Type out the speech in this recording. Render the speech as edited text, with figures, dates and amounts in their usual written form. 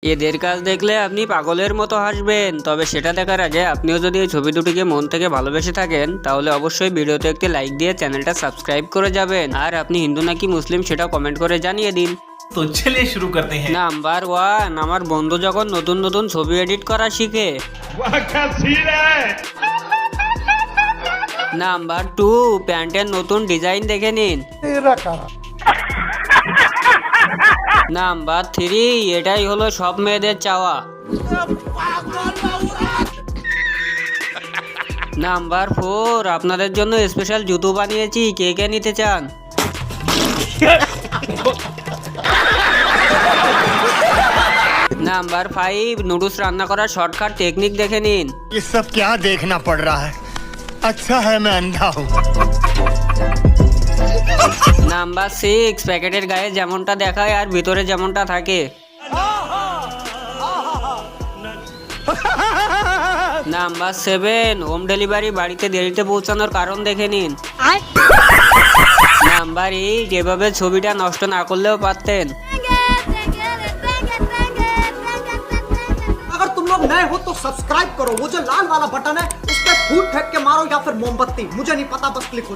এদের কাজ দেখলে আপনি পাগলের মতো হাসবেন। তবে সেটা দেখার আগে আপনিও যদি এই ছবি দুটিকে মন থেকে ভালোবেসে থাকেন তাহলে অবশ্যই ভিডিওতে একটি লাইক দিয়ে চ্যানেলটা সাবস্ক্রাইব করে যাবেন। আর আপনি হিন্দু নাকি মুসলিম সেটা কমেন্ট করে জানিয়ে দিন। তো চলিए শুরু করতে हैं। নাম্বার 1, আমার বন্ধু যখন নতুন নতুন ছবি এডিট করা শিখে। নাম্বার 2, প্যান্টের নতুন ডিজাইন দেখে নিন। নাম্বার 3, এটাই হলো সব মেয়েদের চাওয়া। নাম্বার 4, আপনাদের জন্য স্পেশাল জুতো বানিয়েছি, কে কে নিতে চান? নাম্বার 5, নুডলস রান্না করার শর্টকাট টেকনিক দেখে নিন। ये सब क्या देखना पड़ रहा है? अच्छा है मैं अंधा हूँ। নাম্বার 6, প্যাকেটের গায়ে যেমনটা দেখায় আর ভিতরে যেমনটা থাকে। নাম্বার 7, হোম ডেলিভারি বাড়িতে দেরিতে পৌঁছানোর কারণ দেখে নিন। নাম্বার 8, এভাবে ছবিটা নষ্ট না করলেও পারতেন। अगर तुम लोग नए हो तो सब्सक्राइब करो, वो जो लाल वाला बटन है उस पर फूट फेंक के मारो या फिर मोमबत्ती, मुझे नहीं पता, बस क्लिक हो जाए।